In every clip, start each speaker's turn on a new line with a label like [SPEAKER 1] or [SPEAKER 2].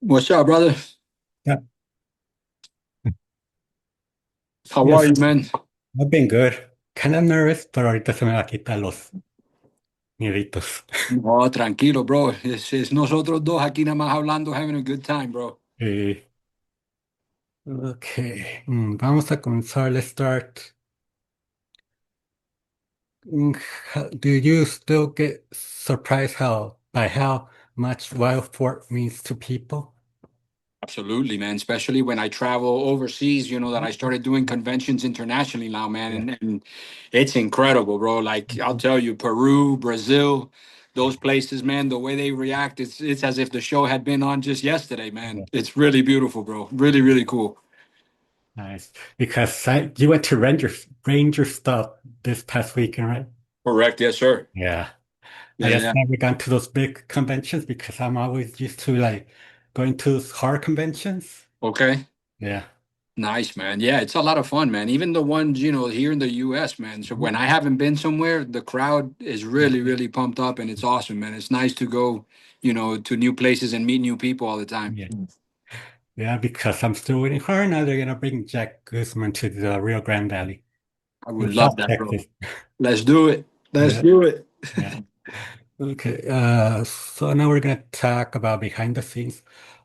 [SPEAKER 1] What's up, brother?
[SPEAKER 2] Yeah.
[SPEAKER 1] How are
[SPEAKER 2] Yes,
[SPEAKER 1] you, man?
[SPEAKER 2] I've been good. Kind of nervous, pero ahorita se me va a quitar los mieditos.
[SPEAKER 1] No, tranquilo, bro. Es nosotros dos aquí nada más hablando, having a good time, bro.
[SPEAKER 2] Eh, ok, vamos a comenzar. Let's start. Do you still get surprised by how much wild fork means to people?
[SPEAKER 1] Absolutely, man. Especially when I travel overseas, that I started doing conventions internationally now, man.
[SPEAKER 2] Yeah.
[SPEAKER 1] And it's incredible, bro. Like, I'll
[SPEAKER 2] Mhm.
[SPEAKER 1] tell you, Peru, Brazil, those places, man, the way they react, it's as if the show had been on just yesterday, man.
[SPEAKER 2] Yeah.
[SPEAKER 1] It's really beautiful, bro. Really, really cool.
[SPEAKER 2] Nice. Because you went to Ranger stuff this past weekend, right?
[SPEAKER 1] Correct. Yes, sir.
[SPEAKER 2] Yeah. I
[SPEAKER 1] Yeah,
[SPEAKER 2] just
[SPEAKER 1] yeah.
[SPEAKER 2] never gone to those big conventions because I'm always used to like going to those horror conventions.
[SPEAKER 1] Okay.
[SPEAKER 2] Yeah.
[SPEAKER 1] Nice, man. Yeah, it's a lot of fun, man. Even the ones, here in the US, man. So when I haven't been somewhere, the crowd is really, really pumped up and it's awesome, man. It's nice to go, to new places and meet new people all the time.
[SPEAKER 2] Yeah. Yeah, because I'm still waiting for her. Now they're gonna bring Jack Guzman to the Rio Grande Valley
[SPEAKER 1] I
[SPEAKER 2] in
[SPEAKER 1] would love
[SPEAKER 2] South
[SPEAKER 1] that, bro.
[SPEAKER 2] Texas.
[SPEAKER 1] Let's do it. Let's
[SPEAKER 2] Yeah,
[SPEAKER 1] do it.
[SPEAKER 2] yeah. Okay. So now we're gonna talk about behind the scenes.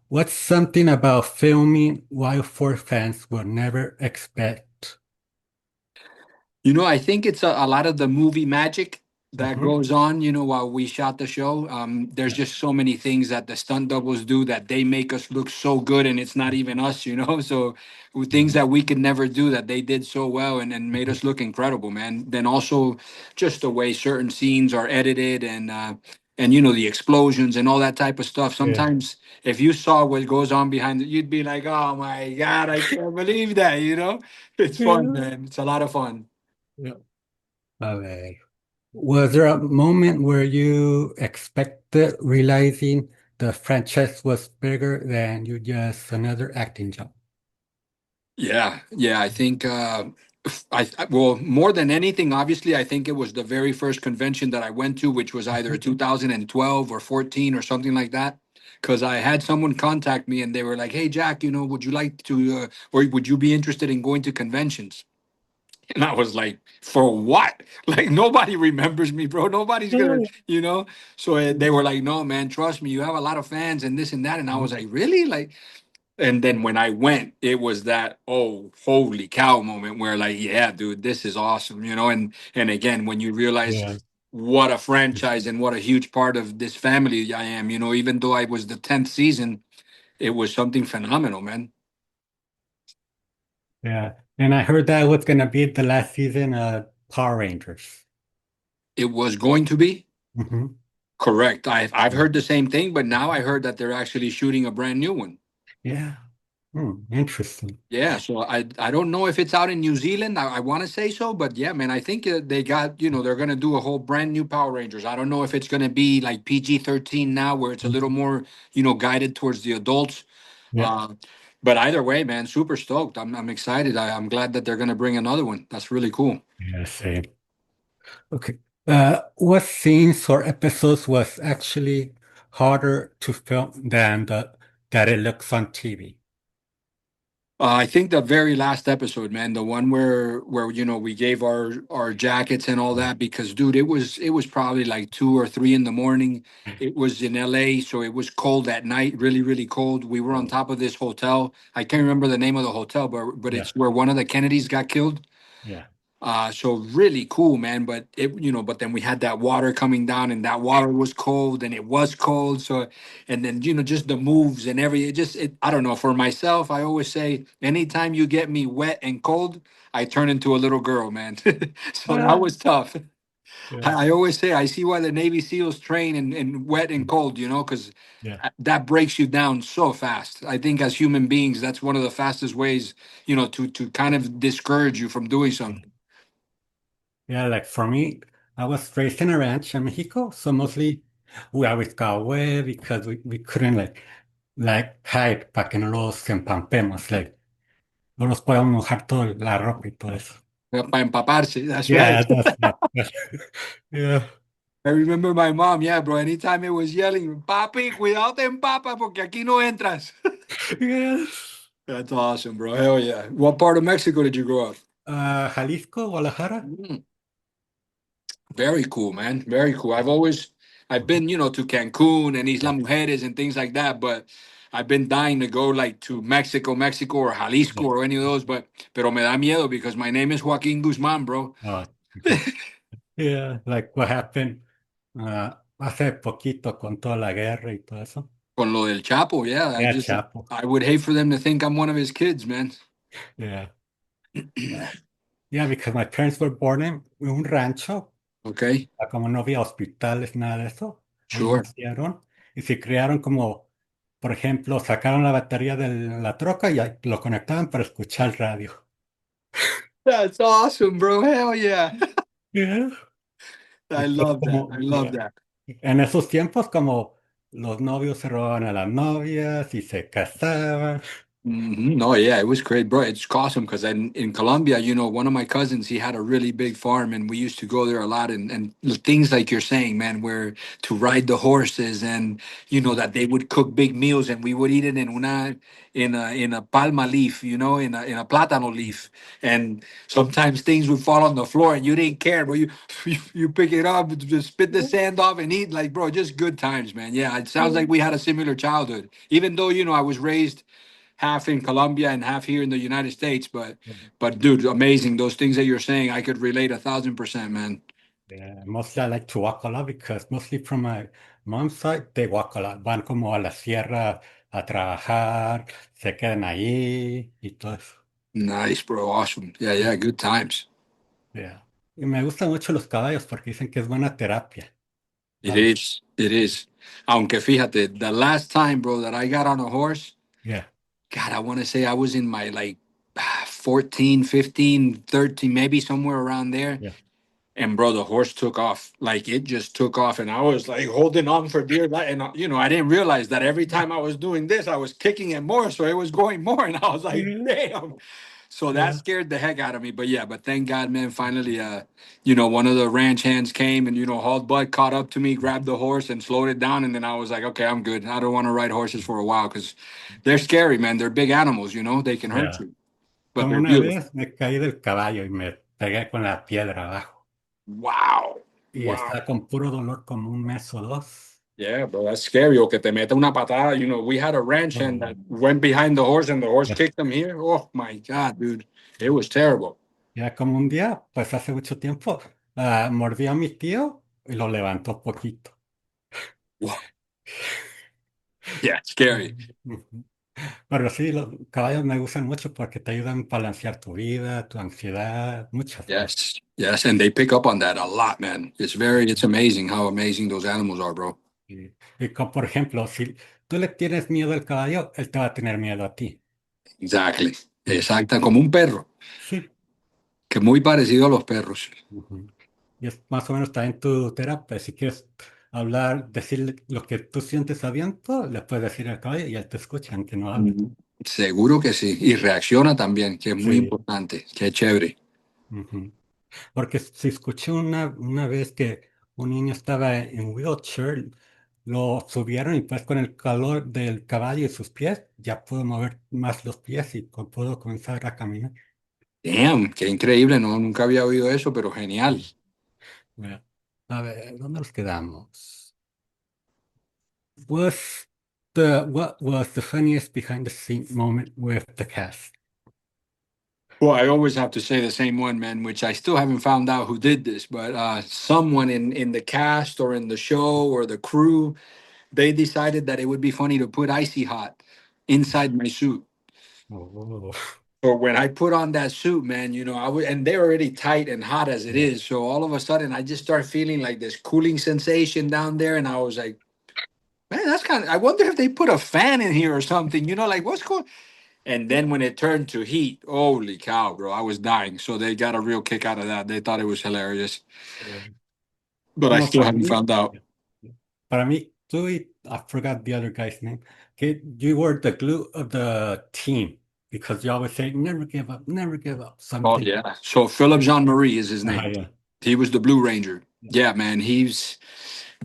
[SPEAKER 2] What's something about filming Wild 4 fans would never expect?
[SPEAKER 1] I think it's a lot of the movie magic that
[SPEAKER 2] Hmm.
[SPEAKER 1] goes on, while we shot the show. There's
[SPEAKER 2] Yeah.
[SPEAKER 1] just so many things that the stunt doubles do that they make us look so good, and it's not even us. So with things
[SPEAKER 2] Mhm.
[SPEAKER 1] that we could never do that they did so well and made us look incredible, man. Then also just the way certain scenes are edited and the explosions and all that type of stuff.
[SPEAKER 2] Yeah.
[SPEAKER 1] Sometimes if you saw what goes on behind it, you'd be like, oh my God, I can't believe that. It's fun,
[SPEAKER 2] Yeah.
[SPEAKER 1] man. It's a lot of fun.
[SPEAKER 2] Yeah. Okay. Was there a moment where you expected realizing the franchise was bigger than you just another acting job?
[SPEAKER 1] Yeah, yeah. I think well, more than anything, obviously, I think it was the very first convention that I went to, which was either
[SPEAKER 2] Mhm.
[SPEAKER 1] 2012 or 14 or something like that. Because I had someone contact me and they were like, "Hey, Jack, would you like to, or would you be interested in going to conventions?" And I was like, "For what? Like nobody remembers me, bro. Nobody's gonna." So they were like, "No, man, trust me. You have a lot of fans and this and that." And I was like, "Really?" Like. And then when I went, it was that oh holy cow moment where like yeah, dude, this is awesome. And again, when you realize
[SPEAKER 2] Yeah.
[SPEAKER 1] what a franchise and what a huge part of this family I am, even though I was the 10th season, it was something phenomenal, man.
[SPEAKER 2] Yeah. And I heard that was gonna be the last season of Power Rangers.
[SPEAKER 1] It was going to be
[SPEAKER 2] Hmm.
[SPEAKER 1] correct. I've heard the same thing, but now I heard that they're actually shooting a brand new one.
[SPEAKER 2] Yeah. Interesting.
[SPEAKER 1] Yeah, so I don't know if it's out in New Zealand. I want to say so, but yeah, man, I think they got they're gonna do a whole brand new Power Rangers. I don't know if it's gonna be like PG-13 now, where it's a little
[SPEAKER 2] Mhm.
[SPEAKER 1] more guided towards the adults.
[SPEAKER 2] Yeah.
[SPEAKER 1] Uh, but either way, man, super stoked. I'm excited. I'm glad that they're gonna bring another one. That's really cool.
[SPEAKER 2] Yeah, same. Okay. What scenes or episodes was actually harder to film than the that it looks on TV?
[SPEAKER 1] I think the very last episode, man, the one where we gave our jackets and all that because dude, it was probably like 2 or 3 in the morning. It was in LA, so it was cold at night, really, really cold. We were on
[SPEAKER 2] Oh,
[SPEAKER 1] top of this hotel. I can't remember the name of the hotel, but
[SPEAKER 2] yeah.
[SPEAKER 1] it's where one of the Kennedys got killed.
[SPEAKER 2] Yeah.
[SPEAKER 1] So really cool, man. But then we had that water coming down, and that water was cold, and it was cold. So, and then just the moves and I don't know. For myself, I always say, anytime you get me wet and cold, I turn into a little girl, man. So that
[SPEAKER 2] Ah,
[SPEAKER 1] was tough.
[SPEAKER 2] yeah.
[SPEAKER 1] I always say, I see why the Navy SEALs train in wet and cold, because
[SPEAKER 2] Yeah.
[SPEAKER 1] that breaks you down so fast. I think as human beings, that's one of the fastest ways, to kind of discourage you from doing something.
[SPEAKER 2] Yeah, like for me, I was raised in a ranch in Mexico, so mostly we always got wet because we couldn't like hide para que no los empampemos, like no los podemos mojar toda la ropa y todo eso.
[SPEAKER 1] Para empaparse, that's right.
[SPEAKER 2] Yeah, that's yeah.
[SPEAKER 1] I remember my mom, yeah, bro. Anytime it was yelling, papi, cuidado en papa, porque aquí no entras.
[SPEAKER 2] Yeah.
[SPEAKER 1] That's awesome, bro. Hell yeah. What part of Mexico did you grow up?
[SPEAKER 2] Jalisco, Guadalajara.
[SPEAKER 1] Mm, very cool, man. Very cool. I've been, to Cancun and Isla
[SPEAKER 2] Yeah,
[SPEAKER 1] Mujeres and things like that, but I've been dying to go like to Mexico or Jalisco
[SPEAKER 2] yeah.
[SPEAKER 1] or any of those, pero me da miedo because my name is Joaquin Guzman, bro.
[SPEAKER 2] Oh, yeah, like what happened hace poquito con toda la guerra y todo eso.
[SPEAKER 1] Con lo del Chapo, yeah.
[SPEAKER 2] Yeah, Chapo.
[SPEAKER 1] I would hate for them to think I'm one of his kids, man.
[SPEAKER 2] Yeah. Yeah, because my parents were born in un rancho,
[SPEAKER 1] Okay,
[SPEAKER 2] como no había hospitales, nada de eso. Ahí
[SPEAKER 1] sure.
[SPEAKER 2] nacieron y se crearon como, por ejemplo, sacaron la batería de la troca y ahí lo conectaban para escuchar radio.
[SPEAKER 1] That's awesome, bro. Hell yeah.
[SPEAKER 2] Yeah. Y
[SPEAKER 1] I
[SPEAKER 2] pues
[SPEAKER 1] love that. I
[SPEAKER 2] como,
[SPEAKER 1] love
[SPEAKER 2] yeah.
[SPEAKER 1] that.
[SPEAKER 2] En esos tiempos como los novios se robaban a las novias y se casaban.
[SPEAKER 1] No, yeah, it was great, bro. It's awesome because in Colombia, one of my cousins, he had a really big farm, and we used to go there a lot. And things like you're saying, man, where to ride the horses, and that they would cook big meals, and we would eat it in a palma leaf, in a plátano leaf, and sometimes things would fall on the floor, and you didn't care, bro. You pick it up, just spit the sand off, and eat, like, bro, just good times, man. Yeah, it sounds like we had a similar childhood, even though I was raised half in Colombia and half here in the United States. But dude, amazing. Those things that you're saying, I could relate 1,000%, man.
[SPEAKER 2] Yeah, mostly I like to walk a lot because mostly from my mom's side, they walk a lot. Van como a la sierra a trabajar, se quedan ahí y todo eso.
[SPEAKER 1] Nice, bro. Awesome. Yeah, yeah, good times.
[SPEAKER 2] Yeah. Y me gustan mucho los caballos porque dicen que es buena terapia.
[SPEAKER 1] It
[SPEAKER 2] Vale.
[SPEAKER 1] is. It is. Aunque fíjate, the last time, bro, that I got on a horse,
[SPEAKER 2] Yeah,
[SPEAKER 1] God, I want to say I was in my like 14, 15, 13, maybe somewhere around there.
[SPEAKER 2] yeah.
[SPEAKER 1] And bro, the horse took off. Like it just took off. And I was like holding on for dear life. And, I didn't realize that every time I was doing this, I was kicking it more. So it was going more. And I was like,
[SPEAKER 2] Yeah,
[SPEAKER 1] damn. So that
[SPEAKER 2] yeah,
[SPEAKER 1] scared the heck out of me. But yeah, but thank God, man, finally, one of the ranch hands came and, hauled butt, caught up to me, grabbed the horse and slowed it down. And then I was like, okay, I'm good. I don't want to ride horses for a while because they're scary, man. They're big animals, they can hurt
[SPEAKER 2] yeah.
[SPEAKER 1] you, but
[SPEAKER 2] Como
[SPEAKER 1] they're
[SPEAKER 2] una
[SPEAKER 1] beautiful.
[SPEAKER 2] vez me caí del caballo y me pegué con la piedra abajo.
[SPEAKER 1] Wow.
[SPEAKER 2] Y
[SPEAKER 1] Wow.
[SPEAKER 2] estaba con puro dolor como un mes o dos.
[SPEAKER 1] Yeah, bro, that's scary. O que te meta una patada. We had a ranch hand
[SPEAKER 2] Oh,
[SPEAKER 1] that went behind the horse and the horse
[SPEAKER 2] yeah.
[SPEAKER 1] kicked him here. Oh my God, dude. It was terrible.
[SPEAKER 2] Ya como un día, pues hace mucho tiempo, mordió a mi tío y lo levantó poquito.
[SPEAKER 1] Wow. Yeah, scary.
[SPEAKER 2] Ujú. Pero sí, los caballos me gustan mucho porque te ayudan a balancear tu vida, tu ansiedad, muchas cosas.
[SPEAKER 1] Yes. Yes. And they pick up on that a lot, man. It's amazing how amazing those animals are, bro.
[SPEAKER 2] Y como, por ejemplo, si tú le tienes miedo al caballo, él te va a tener miedo a ti.
[SPEAKER 1] Exactly.
[SPEAKER 2] Ujú.
[SPEAKER 1] Exacta, como un perro,
[SPEAKER 2] Sí.
[SPEAKER 1] que muy parecido a los perros.
[SPEAKER 2] Ujú. Y es más o menos también tu terapia. Si quieres hablar, decirle lo que tú sientes adentro, le puedes decir al caballo y él te escucha, aunque no hable.
[SPEAKER 1] Ujú. Seguro que sí. Y reacciona también, que es muy
[SPEAKER 2] Sí.
[SPEAKER 1] importante. Qué chévere.
[SPEAKER 2] Ujú. Porque si escuché una vez que un niño estaba en wheelchair, lo subieron y pues con el calor del caballo y sus pies, ya pudo mover más los pies y pudo comenzar a caminar.
[SPEAKER 1] Damn, qué increíble. No, nunca había oído eso, pero genial.
[SPEAKER 2] Mm. Bueno, a ver, ¿dónde nos quedamos? What was the funniest behind the scene moment with the cast?
[SPEAKER 1] Well, I always have to say the same one, man, which I still haven't found out who did this, but someone in the cast or in the show or the crew, they decided that it would be funny to put Icy Hot inside my suit.
[SPEAKER 2] Oh,
[SPEAKER 1] Or when I put on that suit, man, I would, and they're already tight and hot as it
[SPEAKER 2] yeah.
[SPEAKER 1] is. So all of a sudden, I just start feeling like this cooling sensation down there, and I was like, man, that's kind of. I wonder if they put a fan in here or something. Like what's going. And then when it turned to heat, holy cow, bro, I was dying. So they got a real kick out of that. They thought it was hilarious,
[SPEAKER 2] Yeah.
[SPEAKER 1] but I
[SPEAKER 2] No,
[SPEAKER 1] still haven't found out.
[SPEAKER 2] para mí, tú y I forgot the other guy's name. Que you were the glue of the team because you always say never give up,
[SPEAKER 1] Oh
[SPEAKER 2] something.
[SPEAKER 1] yeah. So Philip Jean Marie is his name.
[SPEAKER 2] Yeah.
[SPEAKER 1] He was the Blue Ranger. Yeah, man.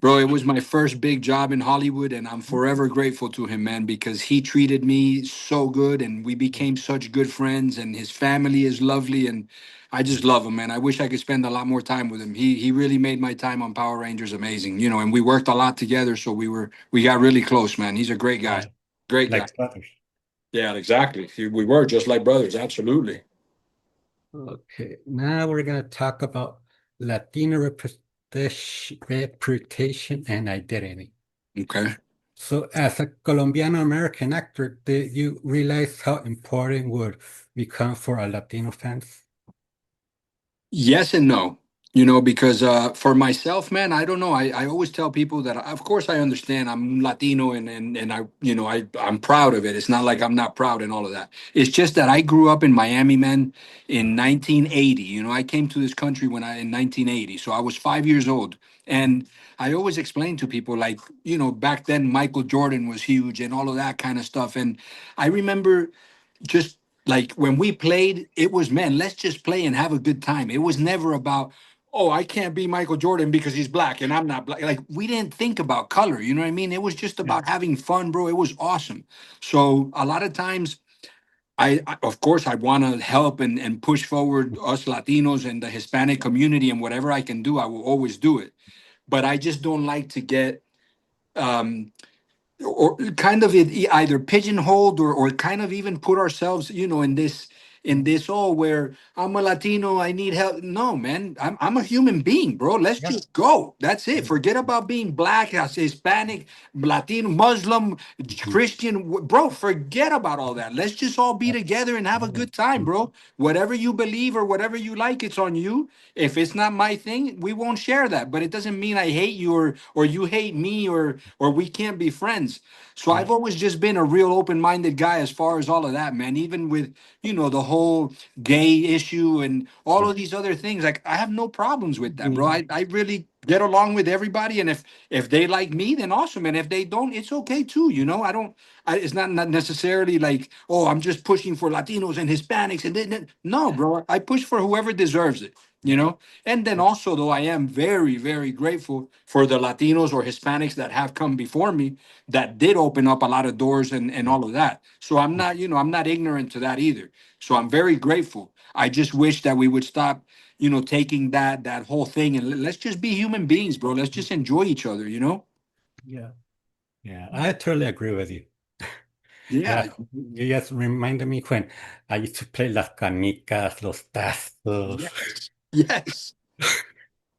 [SPEAKER 1] Bro, it was my first big job in Hollywood, and I'm forever grateful to him, man, because he treated me so good and we became such good friends, and his family is lovely, and I just love him, man. I wish I could spend a lot more time with him. He really made my time on Power Rangers amazing, and we worked a lot together, so we got really close, man. He's a great guy.
[SPEAKER 2] Yeah,
[SPEAKER 1] Great guy.
[SPEAKER 2] like brothers.
[SPEAKER 1] Yeah, exactly. We were just like brothers, absolutely.
[SPEAKER 2] Okay, now we're gonna talk about Latino representation and identity.
[SPEAKER 1] Okay.
[SPEAKER 2] So, as a Colombian-American actor, did you realize how important would become for a Latino fans?
[SPEAKER 1] Yes and no. Because for myself, man, I don't know. I always tell people that, of course, I understand I'm Latino, and I'm proud of it. It's not like I'm not proud and all of that. It's just that I grew up in Miami, man, in 1980. I came to this country in 1980, so I was 5 years old. And I always explain to people, like, back then Michael Jordan was huge and all of that kind of stuff. And I remember just like when we played, it was, man, let's just play and have a good time. It was never about, oh, I can't be Michael Jordan because he's black and I'm not black. Like, we didn't think about color, you know what I mean? It was just
[SPEAKER 2] Yeah,
[SPEAKER 1] about having fun, bro. It was awesome. So a lot of times, of course, I want to help and push forward us Latinos and the Hispanic community, and whatever I can do, I will always do it. But I just don't like to get um, or kind of either pigeonholed, or kind of even put ourselves, in this, where I'm a Latino, I need help. No, man, I'm a human being, bro. Let's
[SPEAKER 2] yeah,
[SPEAKER 1] just go. That's it.
[SPEAKER 2] yeah.
[SPEAKER 1] Forget about being black, Hispanic, Latino, Muslim,
[SPEAKER 2] Mhm.
[SPEAKER 1] Christian, bro. Forget about all that. Let's just all be together and have a
[SPEAKER 2] Yeah.
[SPEAKER 1] good time, bro. Whatever you believe or whatever you like, it's on you. If it's not my thing, we won't share that. But it doesn't mean I hate you, or you hate me, or we can't be friends. So
[SPEAKER 2] Yeah.
[SPEAKER 1] I've always just been a real open-minded guy as far as all of that, man. Even with, the whole gay issue and all
[SPEAKER 2] Yeah.
[SPEAKER 1] of these other things, like, I have no problems with that, bro.
[SPEAKER 2] Mm,
[SPEAKER 1] I really get along with everybody, and if they like me, then awesome. And if they don't, it's okay too. I don't. It's not necessarily like, oh, I'm just pushing for Latinos and Hispanics, and then no, bro. I push for whoever deserves it. And then
[SPEAKER 2] yeah.
[SPEAKER 1] also, though, I am very, very grateful for the Latinos or Hispanics that have come before me, that did open up a lot of doors and
[SPEAKER 2] Yeah.
[SPEAKER 1] all of that. So I'm not ignorant to that either. So I'm very grateful. I just wish that we would stop, taking that whole thing, and let's just be human beings, bro. Let's just enjoy each other.
[SPEAKER 2] Yeah. Yeah. I totally agree with you.
[SPEAKER 1] Yeah.
[SPEAKER 2] Yeah. You just reminded me when I used to play las canicas, los tazos.
[SPEAKER 1] Yes. Yes.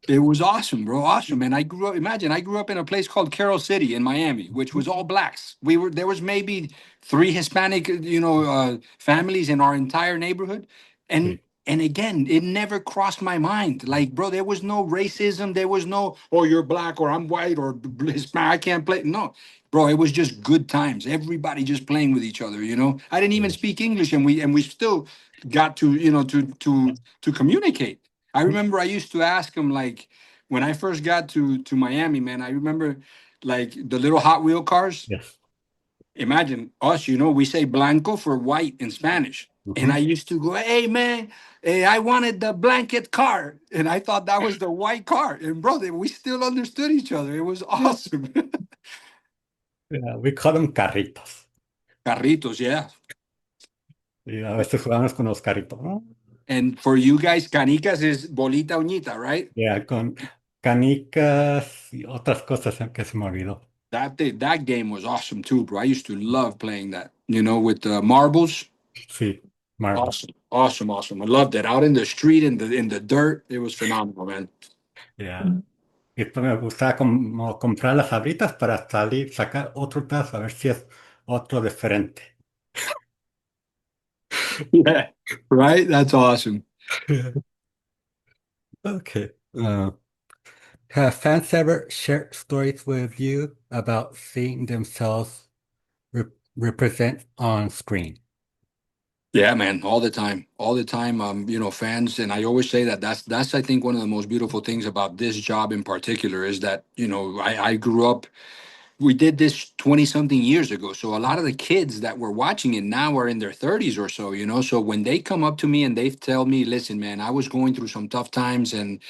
[SPEAKER 1] It was awesome, bro. Awesome. And I grew up in a place called Carroll City in Miami, which was all blacks. There was maybe three Hispanic, families in our entire neighborhood. And
[SPEAKER 2] Sí.
[SPEAKER 1] and again, it never crossed my mind. Like, bro, there was no racism. There was no, oh, you're black or I'm white or Hispanic, I can't play. No, bro, it was just good times. Everybody just playing with each other. I didn't even
[SPEAKER 2] Sí.
[SPEAKER 1] speak English, and we still got to, to communicate. I remember I used to ask him, like, when I first got to Miami, man. I remember, like, the little Hot Wheel cars.
[SPEAKER 2] Yes.
[SPEAKER 1] Imagine us, we say blanco for white in Spanish. And I
[SPEAKER 2] Mhm.
[SPEAKER 1] used to go, hey, man, hey, I wanted the blanket car. And I thought that was the white car. And, brother, we still understood each other. It was awesome.
[SPEAKER 2] Yeah, we call them carritos.
[SPEAKER 1] Carritos, yeah.
[SPEAKER 2] Y a veces jugamos con los carritos, ¿no?
[SPEAKER 1] And for you guys, canicas is bolita uñita, right?
[SPEAKER 2] Ya, con canicas y otras cosas que se me olvidó.
[SPEAKER 1] That game was awesome too, bro. I used to love playing that, with the marbles.
[SPEAKER 2] Sí, marbles.
[SPEAKER 1] Awesome, awesome, awesome. I loved it. Out in the street, in the dirt, it was phenomenal, man.
[SPEAKER 2] Ya. Y después me gustaba como comprar las abritas para salir, sacar otro tazo, a ver si es otro diferente.
[SPEAKER 1] Yeah, right. That's awesome.
[SPEAKER 2] Okay. Have fans ever shared stories with you about seeing themselves represent on screen?
[SPEAKER 1] Yeah, man. All the time, all the time. Fans, and I always say that that's I think one of the most beautiful things about this job in particular is that I grew up we did this 20 something years ago. So a lot of the kids that were watching it now are in their 30s or so, you know. So when they come up to me and they tell me, listen, man, I was going through some tough times and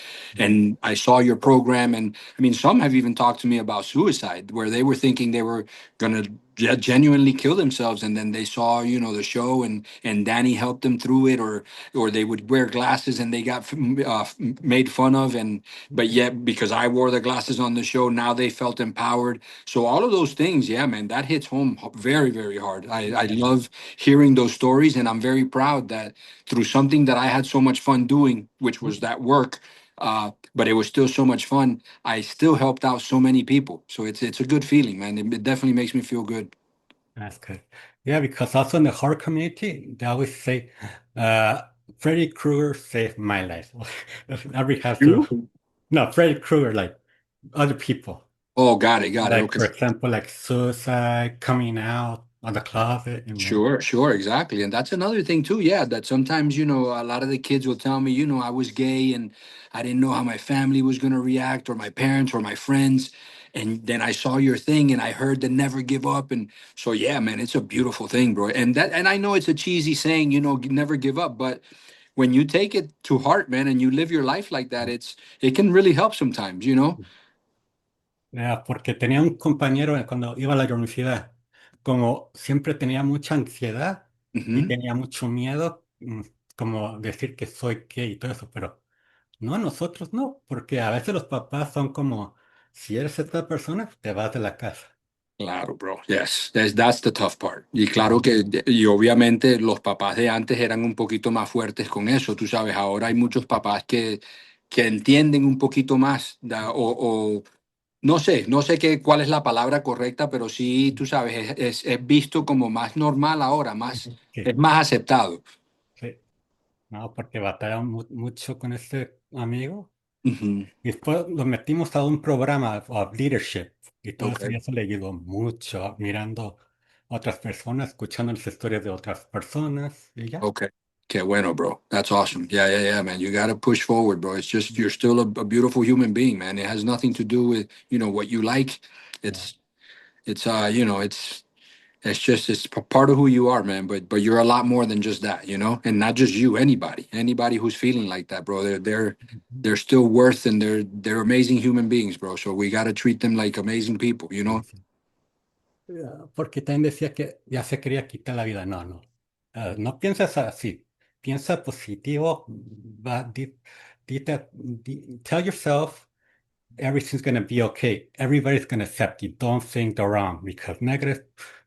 [SPEAKER 1] I saw your program. And I mean, some have even talked to me about suicide, where they were thinking they were gonna genuinely kill themselves, and then they saw, you know, the show, and Danny helped them through it, or they would wear glasses and they got made fun of, and but yet because I wore the glasses on the show, now they felt empowered. So all of those things, yeah, man, that hits home very, very hard. I
[SPEAKER 2] Yeah.
[SPEAKER 1] love hearing those stories, and I'm very proud that through something that I had so much fun doing, which was that work, but it was still so much fun. I still helped out so many people. So it's a good feeling, man. It definitely makes me feel good.
[SPEAKER 2] That's good. Yeah, because also in the horror community, they always say, uh, Freddy Krueger saved my life. Every has to,
[SPEAKER 1] You?
[SPEAKER 2] no, Freddy Krueger, like other people.
[SPEAKER 1] Oh, got it, got it.
[SPEAKER 2] Like,
[SPEAKER 1] Okay.
[SPEAKER 2] for example, like suicide, coming out of the closet, and then,
[SPEAKER 1] Sure, sure, exactly. And that's another thing too. Yeah, that sometimes, you know, a lot of the kids will tell me, you know, I was gay and I didn't know how my family was going to react, or my parents or my friends. And then I saw your thing and I heard the never give up. And so, yeah, man, it's a beautiful thing, bro. And I know it's a cheesy saying, you know, never give up, but when you take it to heart, man, and you live your life like that, it can really help sometimes, you know?
[SPEAKER 2] porque tenía un compañero cuando iba a la universidad, como siempre tenía mucha ansiedad y
[SPEAKER 1] Hmm.
[SPEAKER 2] tenía mucho miedo, como decir que soy gay y todo eso, pero no, nosotros no, porque a veces los papás son como, si eres esta persona, te vas de la casa.
[SPEAKER 1] Claro, bro. Yes, that's the tough part. Y claro
[SPEAKER 2] Ujú.
[SPEAKER 1] que, y obviamente los papás de antes eran un poquito más fuertes con eso, tú sabes. Ahora hay muchos papás que entienden un poquito más, o no sé, no sé cuál es la palabra correcta, pero sí, tú sabes, es visto como más normal ahora, es
[SPEAKER 2] Sí,
[SPEAKER 1] más aceptado.
[SPEAKER 2] sí, no, porque batallamos mucho con este amigo.
[SPEAKER 1] Ujú.
[SPEAKER 2] Y después lo metimos a un programa of leadership y todo eso, y
[SPEAKER 1] Okay.
[SPEAKER 2] eso le ayudó mucho, mirando a otras personas, escuchando las historias de otras personas y ya.
[SPEAKER 1] Okay. Okay, bueno, bro. That's awesome. Yeah, yeah, yeah, man. You got to push forward, bro. It's just you're still a beautiful human being, man. It has nothing to do with, you know, what you like.
[SPEAKER 2] Yeah.
[SPEAKER 1] It's you know, it's just it's part of who you are, man. But you're a lot more than just that, you know? And not just you, anybody who's feeling like that, bro.
[SPEAKER 2] Ujú.
[SPEAKER 1] They're still worth, and they're amazing human beings, bro. So we got to treat them like amazing people, you
[SPEAKER 2] Sí,
[SPEAKER 1] know?
[SPEAKER 2] sí. Porque también decía que ya se quería quitar la vida. No, no. No piensas así. Piensa positivo. Tell yourself everything's going to be okay. Everybody's going to accept you. Don't think the wrong because negative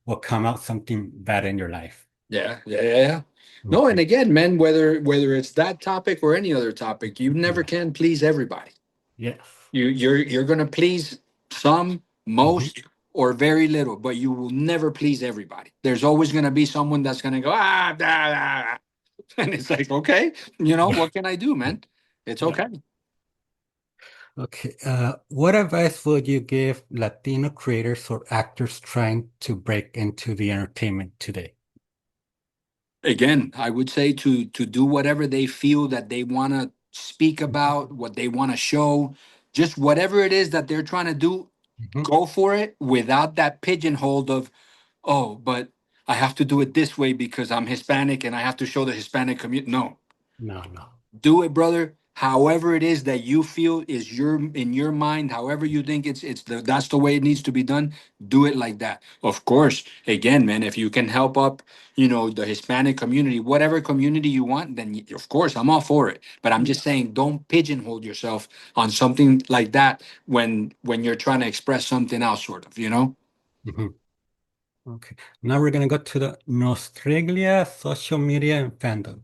[SPEAKER 2] will come out something bad in your life.
[SPEAKER 1] Yeah, yeah, yeah, yeah. No, and
[SPEAKER 2] Okay.
[SPEAKER 1] again, man, whether it's that topic or any other topic, you never
[SPEAKER 2] Yeah.
[SPEAKER 1] can please everybody.
[SPEAKER 2] Yes.
[SPEAKER 1] You're gonna please some,
[SPEAKER 2] Mhm.
[SPEAKER 1] most, or very little, but you will never please everybody. There's always gonna be someone that's gonna go and it's like, okay, you know,
[SPEAKER 2] Yeah.
[SPEAKER 1] what can I do, man? It's
[SPEAKER 2] Yeah.
[SPEAKER 1] okay.
[SPEAKER 2] Okay. What advice would you give Latino creators or actors trying to break into the entertainment today?
[SPEAKER 1] Again, I would say to do whatever they feel that they want to speak about, what they want to show, just whatever it is that they're trying to do,
[SPEAKER 2] Mhm.
[SPEAKER 1] go for it without that pigeonhole of, oh, but I have to do it this way because I'm Hispanic and I have to show the Hispanic community. No,
[SPEAKER 2] No, no.
[SPEAKER 1] do it, brother. However it is that you feel is your in your mind, however you think that's the way it needs to be done. Do it like that. Of course, again, man, if you can help up, you know, the Hispanic community, whatever community you want, then of course I'm all for it. But I'm just
[SPEAKER 2] Yeah.
[SPEAKER 1] saying, don't pigeonhole yourself on something like that when you're trying to express something else, sort of, you know.
[SPEAKER 2] Mhm. Okay. Now we're gonna go to the Nostalgia, social media, and fandom.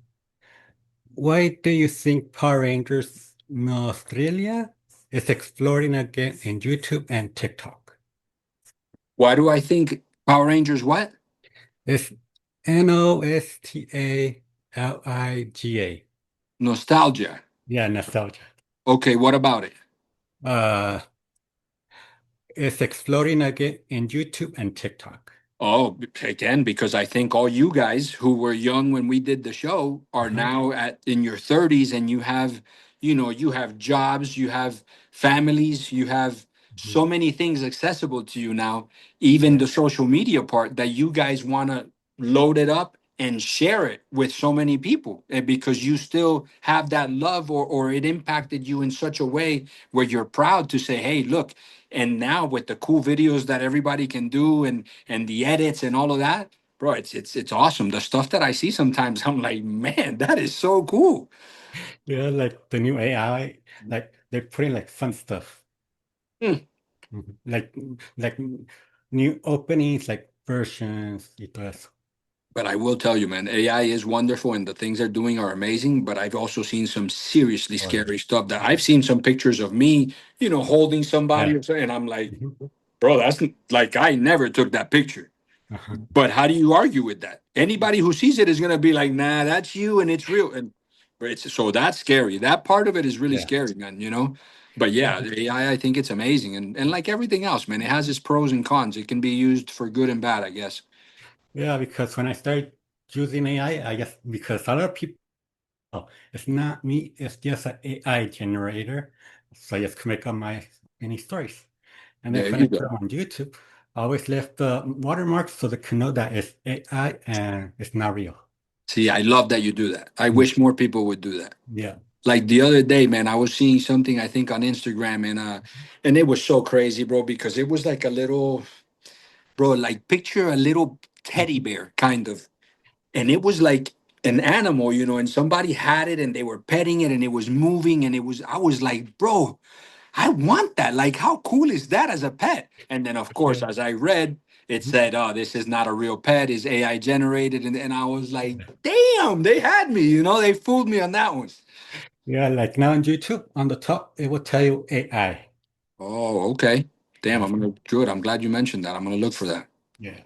[SPEAKER 2] Why do you think Power Rangers Nostalgia is exploding again in YouTube and TikTok?
[SPEAKER 1] Why do I think Power Rangers what?
[SPEAKER 2] It's Nostalgia.
[SPEAKER 1] Nostalgia.
[SPEAKER 2] Yeah, nostalgia.
[SPEAKER 1] Okay, what about it?
[SPEAKER 2] Uh, it's exploding again in YouTube and TikTok.
[SPEAKER 1] Oh, again, because I think all you guys who were young when we did the show are
[SPEAKER 2] Uh-huh.
[SPEAKER 1] now at in your 30s, and you have, you know, you have jobs, you have families, you have
[SPEAKER 2] Mhm.
[SPEAKER 1] so many things accessible to you now, even
[SPEAKER 2] Yeah.
[SPEAKER 1] the social media part, that you guys want to load it up and share it with so many people, because you still have that love, or it impacted you in such a way where you're proud to say, hey, look. And now with the cool videos that everybody can do, and the edits and all of that, bro, it's awesome. The stuff that I see sometimes, I'm like, man, that is so cool.
[SPEAKER 2] Yeah, like the new AI, like they're putting like fun stuff.
[SPEAKER 1] Mm.
[SPEAKER 2] Mhm. Like new openings, like versions y todo eso.
[SPEAKER 1] But I will tell you, man, AI is wonderful and the things they're doing are amazing. But I've also seen some seriously
[SPEAKER 2] Oh yeah.
[SPEAKER 1] scary stuff, that I've seen some pictures of me, holding somebody
[SPEAKER 2] Yeah.
[SPEAKER 1] or something, and I'm like,
[SPEAKER 2] Mhm.
[SPEAKER 1] bro, that's like, I never took that picture.
[SPEAKER 2] Uh-huh.
[SPEAKER 1] But how do you argue with that? Anybody who sees it is gonna be like, nah, that's you and it's real. And but it's so that's scary. That part of it is really
[SPEAKER 2] Yeah.
[SPEAKER 1] scary, man. But yeah, the AI, I think it's amazing. And like everything else, man, it has its pros and cons. It can be used for good and bad, I guess.
[SPEAKER 2] Yeah, because when I started using AI, I guess because a lot of people, oh, it's not me, it's just an AI generator. So I just can make up my any stories. And then
[SPEAKER 1] There
[SPEAKER 2] when I
[SPEAKER 1] you
[SPEAKER 2] put
[SPEAKER 1] go.
[SPEAKER 2] them on YouTube, I always left the watermark so they can know that it's AI and it's not real.
[SPEAKER 1] See, I love that you do that. I
[SPEAKER 2] Mm.
[SPEAKER 1] wish more people would do that.
[SPEAKER 2] Yeah.
[SPEAKER 1] Like the other day, man, I was seeing something, I think, on Instagram, and it was so crazy, bro, because it was like a little, bro, like picture a little teddy
[SPEAKER 2] Mhm.
[SPEAKER 1] bear kind of, and it was like an animal, and somebody had it and they were petting it and it was moving, and I was like, bro, I want that. Like, how cool is that as a pet? And then, of course,
[SPEAKER 2] Yeah.
[SPEAKER 1] as I read, it
[SPEAKER 2] Mhm.
[SPEAKER 1] said, oh, this is not a real pet, it's AI generated. And I was like, damn, they had me, they fooled me on that one.
[SPEAKER 2] Yeah, like now on YouTube, on the top, it will tell you AI.
[SPEAKER 1] Oh, okay. Damn,
[SPEAKER 2] Mhm.
[SPEAKER 1] good. I'm glad you mentioned that. I'm gonna look for that.
[SPEAKER 2] Yeah.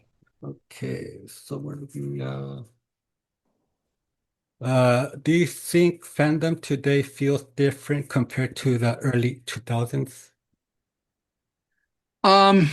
[SPEAKER 2] Okay, so where do we do you think fandom today feels different compared to the early 2000s?
[SPEAKER 1] Um,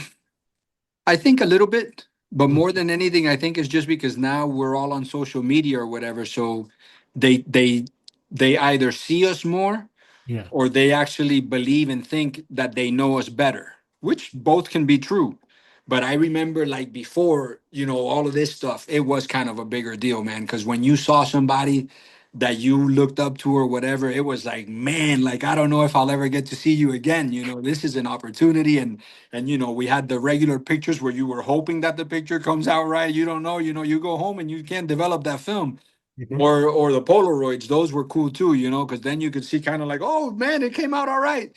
[SPEAKER 1] I think a little bit, but
[SPEAKER 2] Mm.
[SPEAKER 1] more than anything, I think it's just because now we're all on social media or whatever. So they they they either see us more,
[SPEAKER 2] Yeah.
[SPEAKER 1] or they actually believe and think that they know us better, which both can be true. But I remember, like, before, all of this stuff, it was kind of a bigger deal, man. Because when you saw somebody that you looked up to or whatever, it was like, man, like, I don't know if I'll ever get to see you again. This is an opportunity. And we had the regular pictures where you were hoping that the picture comes out right. You don't know, you go home and you can't develop that film,
[SPEAKER 2] Mhm.
[SPEAKER 1] or the Polaroids. Those were cool too, because then you could see kind of like, oh man, it came out all right.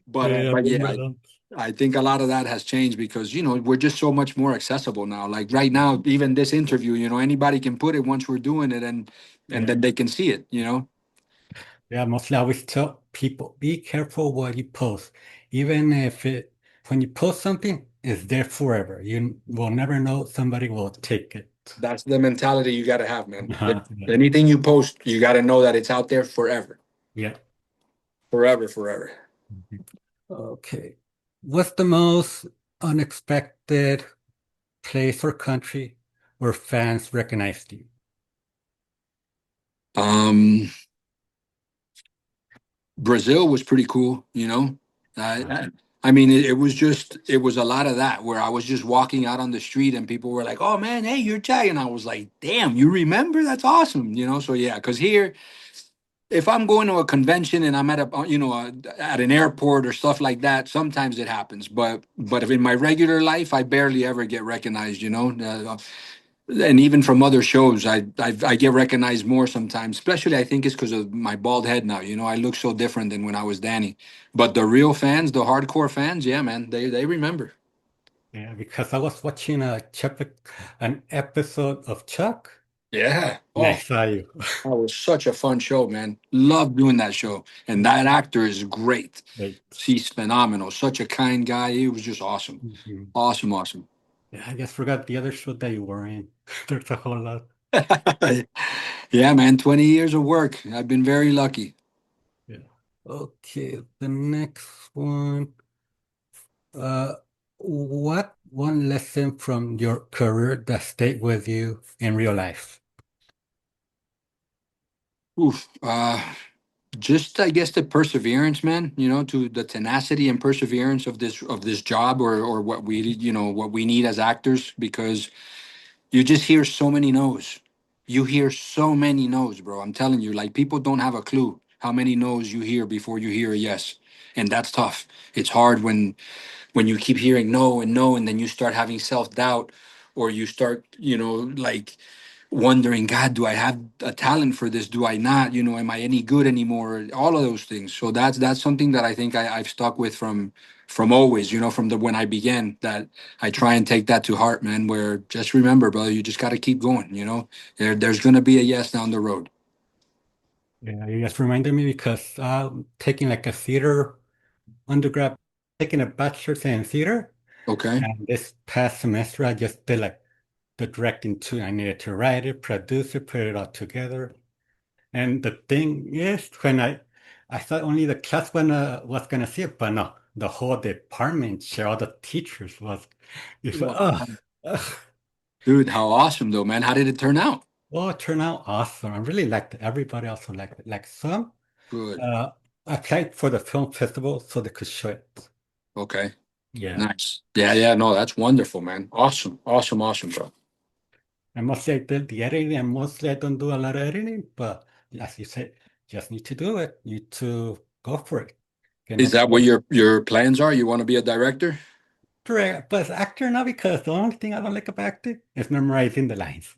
[SPEAKER 1] But
[SPEAKER 2] Yeah, I
[SPEAKER 1] but yeah,
[SPEAKER 2] remember
[SPEAKER 1] I,
[SPEAKER 2] that.
[SPEAKER 1] I think a lot of that has changed because we're just so much more accessible now. Like right now, even this interview, anybody can put it once we're doing it, and
[SPEAKER 2] Yeah.
[SPEAKER 1] then they can see it.
[SPEAKER 2] Yeah, mostly I always tell people, be careful what you post. Even if when you post something, it's there forever. You will never know, somebody will take it.
[SPEAKER 1] That's the mentality you got to have, man.
[SPEAKER 2] Yeah.
[SPEAKER 1] Anything you post, you got to know that it's out there forever,
[SPEAKER 2] Yeah.
[SPEAKER 1] forever, forever.
[SPEAKER 2] Mhm. Okay. What's the most unexpected place or country where fans recognized you?
[SPEAKER 1] Um, Brazil was pretty cool. I,
[SPEAKER 2] Uh,
[SPEAKER 1] I, I mean, it was a lot of that where I was just walking out on the street and people were like, "Oh man, hey, you're Jack," and I was like, "Damn, you remember? That's awesome." So yeah, because here, if I'm going to a convention and I'm at an airport or stuff like that, sometimes it happens. But if in my regular life, I barely ever get recognized. And even from other shows, I get recognized more sometimes. Especially, I think it's because of my bald head now. I look so different than when I was Danny. But the real fans, the hardcore fans, yeah, man, they remember.
[SPEAKER 2] yeah, because I was watching an episode of Chuck
[SPEAKER 1] Yeah.
[SPEAKER 2] and I
[SPEAKER 1] Oh,
[SPEAKER 2] saw you.
[SPEAKER 1] that was such a fun show, man. Love doing that show, and that actor is great.
[SPEAKER 2] Wait.
[SPEAKER 1] He's phenomenal. Such a kind guy. He was just awesome,
[SPEAKER 2] Mhm.
[SPEAKER 1] awesome, awesome.
[SPEAKER 2] Yeah, I just forgot the other show that you were in. There's a whole lot.
[SPEAKER 1] Yeah, man. 20 years of work. I've been very lucky.
[SPEAKER 2] Yeah. Okay, the next one. Uh, what one lesson from your career that stayed with you in real life?
[SPEAKER 1] Oof. Just I guess the perseverance, man. To the tenacity and perseverance of this job, or what we need as actors, because you just hear so many no's. You hear so many no's, bro. I'm telling you, like, people don't have a clue how many no's you hear before you hear a yes, and that's tough. It's hard when you keep hearing no and no, and then you start having self-doubt, or you start like wondering, God, do I have a talent for this? Do I not? Am I any good anymore? All of those things. So that's something that I think I've stuck with from always, from the when I began, that I try and take that to heart, man. Where, just remember, brother, you just got to keep going. There's gonna be a yes down the road.
[SPEAKER 2] Yeah, you just reminded me because taking like a theater undergrad, taking a bachelor's in theater,
[SPEAKER 1] Okay.
[SPEAKER 2] and this past semester I just did like the directing too. I needed to write it, produce it, put it all together. And the thing is, when I thought only the class was gonna see it, but no, the whole department, share all the teachers was. It's like,
[SPEAKER 1] Wow.
[SPEAKER 2] ugh.
[SPEAKER 1] Dude, how awesome though, man. How did it turn out?
[SPEAKER 2] Oh, it turned out awesome. I really liked it. Everybody also liked it. Like some,
[SPEAKER 1] Good.
[SPEAKER 2] uh, applied for the film festival so they could show it.
[SPEAKER 1] Okay.
[SPEAKER 2] Yeah.
[SPEAKER 1] Nice. Yeah, yeah, no, that's wonderful, man. Awesome. Awesome, awesome, bro.
[SPEAKER 2] And mostly I did the editing, and mostly I don't do a lot of editing, but as you said, just need to do it. Need to go for it. Get
[SPEAKER 1] Is
[SPEAKER 2] no
[SPEAKER 1] that what your plans are? You want to be a director?
[SPEAKER 2] correct, but actor not because the only thing I don't like about acting is memorizing the lines.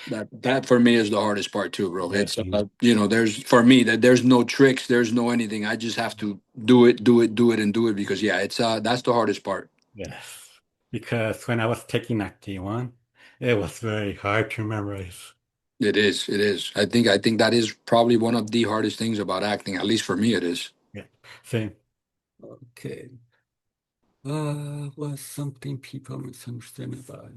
[SPEAKER 1] That for me is the hardest part too, bro.
[SPEAKER 2] Yes.
[SPEAKER 1] It's there's for me that there's no tricks, there's no anything. I just have to do it, do it, do it, and do it, because yeah, it's that's the hardest part.
[SPEAKER 2] Yes. Because when I was taking acting one, it was very hard to memorize.
[SPEAKER 1] It is, it is. I think that is probably one of the hardest things about acting, at least for me it is.
[SPEAKER 2] Yeah. Same. Okay. What's something people misunderstand about?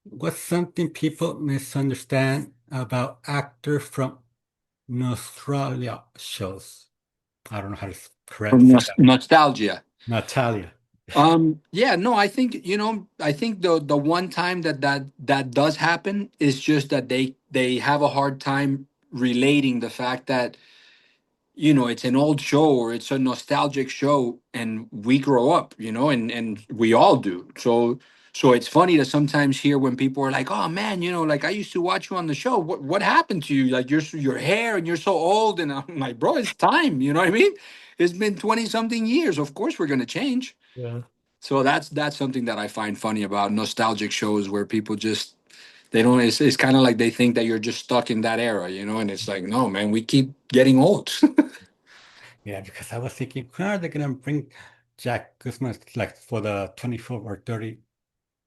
[SPEAKER 2] What's something people misunderstand about actor from Nostalgia shows? I don't know how to correct
[SPEAKER 1] From
[SPEAKER 2] say that.
[SPEAKER 1] nostalgia.
[SPEAKER 2] Natalia.
[SPEAKER 1] Yeah, no, I think the one time that does happen is just that they have a hard time relating the fact that it's an old show, or it's a nostalgic show, and we grow up, and we all do. So it's funny to sometimes hear when people are like, "Oh man, like I used to watch you on the show. What happened to you? Like your hair, and you're so old." And I'm like, "Bro, it's time." You know what I mean? It's been 20 something years. Of course we're gonna change.
[SPEAKER 2] Yeah.
[SPEAKER 1] So that's something that I find funny about nostalgic shows, where people just they don't. It's kind of like they think that you're just stuck in that era, and it's like, no, man, we keep getting old.
[SPEAKER 2] Yeah, because I was thinking, when are they gonna bring Jack Guzman like for the 24th or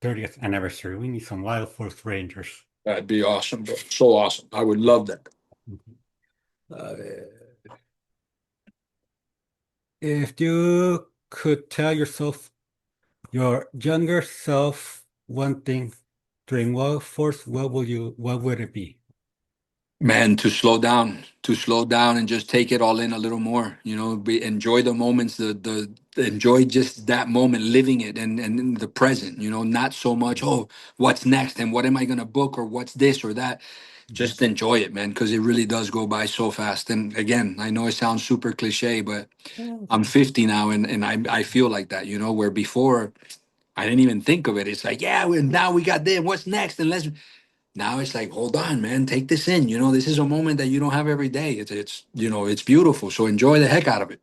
[SPEAKER 2] 30th anniversary? We need some Wild Force Rangers.
[SPEAKER 1] That'd be awesome, bro. So awesome. I would love that.
[SPEAKER 2] Mhm. Uh, if you could tell yourself, your younger self, one thing during Wild Force, what would it be?
[SPEAKER 1] Man, to slow down and just take it all in a little more. Enjoy the moments, enjoy just that moment, living it, and in the present. Not so much. Oh, what's next, and what am I gonna book, or what's this or that.
[SPEAKER 2] Mhm.
[SPEAKER 1] Just enjoy it, man, because it really does go by so fast. And again, I know it sounds super cliche, but
[SPEAKER 2] Yeah,
[SPEAKER 1] I'm 50 now, and I feel like that. Where before I didn't even think of it. It's like, yeah, now we got this. What's next? And let's. Now it's like, hold on, man, take this in. This is a moment that you don't have every day. It's beautiful. So enjoy the heck out of it.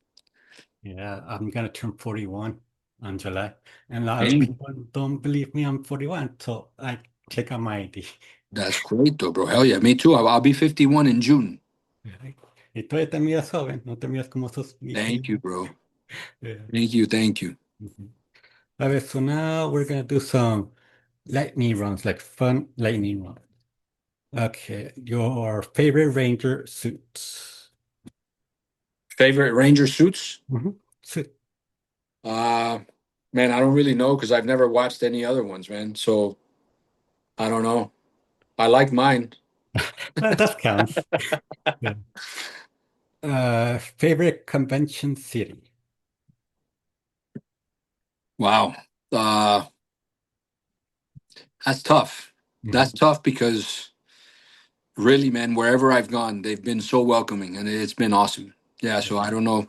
[SPEAKER 2] yeah, I'm gonna turn 41 on July, and a lot of
[SPEAKER 1] Dang,
[SPEAKER 2] people don't believe me I'm 41, so I take out my ID.
[SPEAKER 1] that's great, though, bro. Hell yeah, me too. I'll be 51 in June.
[SPEAKER 2] Ay, y todavía te miras joven, no te miras como sos
[SPEAKER 1] Thank you,
[SPEAKER 2] viejito.
[SPEAKER 1] bro.
[SPEAKER 2] Yeah.
[SPEAKER 1] Thank you, thank you.
[SPEAKER 2] Mhm. Okay, so now we're gonna do some lightning rounds, like fun lightning rounds. Okay, your favorite Ranger suits.
[SPEAKER 1] Favorite Ranger suits?
[SPEAKER 2] Suit.
[SPEAKER 1] Uh, Man, I don't really know because I've never watched any other ones, man. So I don't know. I like mine.
[SPEAKER 2] That counts. Yeah. Favorite convention city.
[SPEAKER 1] Wow. Uh, that's tough.
[SPEAKER 2] Mhm.
[SPEAKER 1] That's tough because Really, man, wherever I've gone, they've been so welcoming and it's been awesome. Yeah, so I don't know.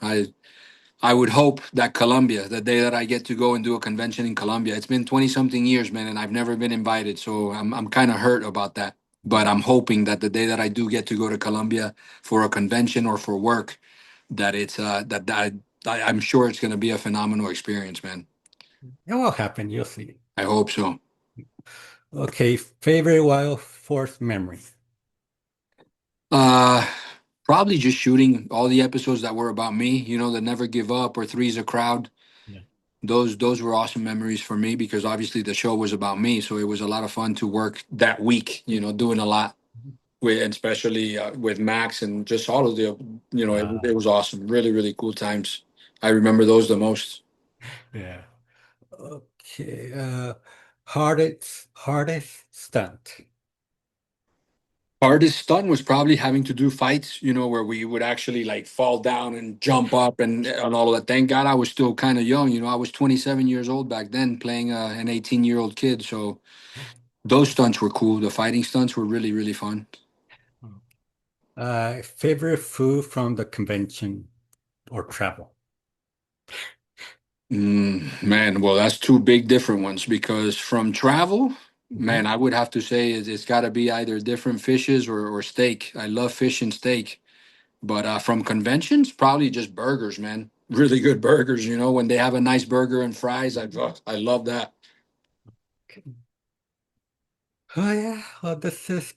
[SPEAKER 1] I would hope that Colombia, the day that I get to go and do a convention in Colombia, it's been 20 something years, man, and I've never been invited. So I'm kind of hurt about that. But I'm hoping that the day that I do get to go to Colombia for a convention or for work, that it's I'm sure it's going to be a phenomenal experience, man.
[SPEAKER 2] It will happen, you'll see.
[SPEAKER 1] I hope so.
[SPEAKER 2] Okay, favorite wild force memory.
[SPEAKER 1] Uh, Probably just shooting all the episodes that were about me. You know, the Never Give Up or Three's a Crowd.
[SPEAKER 2] Yeah.
[SPEAKER 1] Those were awesome memories for me because obviously the show was about me, so it was a lot of fun to work that week. You know, doing a lot with, and especially with Max and just all of the,
[SPEAKER 2] Uh,
[SPEAKER 1] it was awesome. Really, really cool times. I remember those the most.
[SPEAKER 2] yeah. Okay. Hardest stunt.
[SPEAKER 1] Hardest stunt was probably having to do fights, you know, where we would actually like fall down and jump up and all of that. Thank God I was still kind of young. You know, I was 27 years old back then playing an 18-year-old kid. So those stunts were cool. The fighting stunts were really, really fun.
[SPEAKER 2] Favorite food from the convention or travel.
[SPEAKER 1] Man, well, that's two big different ones because from travel,
[SPEAKER 2] Mhm.
[SPEAKER 1] man, I would have to say it's got to be either different fishes or steak. I love fish and steak. But from conventions, probably just burgers, man. Really good burgers, you know, when they have a nice burger and fries, I love that.
[SPEAKER 2] Oh yeah, well, this is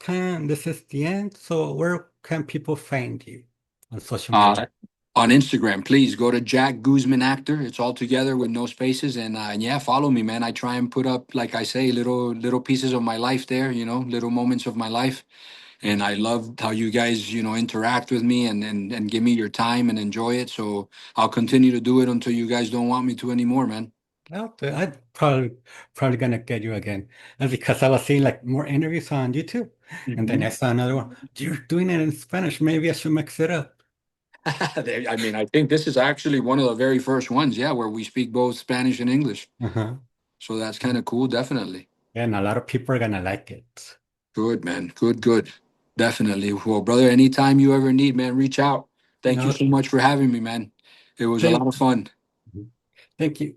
[SPEAKER 2] the end. So where can people find you on social media?
[SPEAKER 1] Uh, on Instagram, please go to Jack Guzman Actor. It's all together with no spaces, and yeah, follow me, man. I try and put up, like I say, little pieces of my life there, you know, little moments of my life. And I love how you guys, you know, interact with me and give me your time and enjoy it. So I'll continue to do it until you guys don't want me to anymore, man.
[SPEAKER 2] Well, I'm probably gonna get you again. And because I was seeing like more interviews on YouTube, and then I
[SPEAKER 1] Mhm.
[SPEAKER 2] saw another one. You're doing it in Spanish. Maybe I should mix it up.
[SPEAKER 1] I mean, I think this is actually one of the very first ones, yeah, where we speak both Spanish and English.
[SPEAKER 2] Uh-huh.
[SPEAKER 1] So that's kind of cool, definitely.
[SPEAKER 2] And a lot of people are gonna like it.
[SPEAKER 1] Good, man. Good, good. Definitely. Well, brother, anytime you ever need, man, reach out. Thank you
[SPEAKER 2] No,
[SPEAKER 1] so much for having me, man. It was a lot
[SPEAKER 2] thank,
[SPEAKER 1] of fun.
[SPEAKER 2] thank you.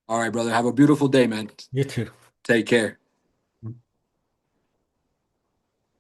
[SPEAKER 1] All right, brother. Have a beautiful day, man.
[SPEAKER 2] You too.
[SPEAKER 1] Take care.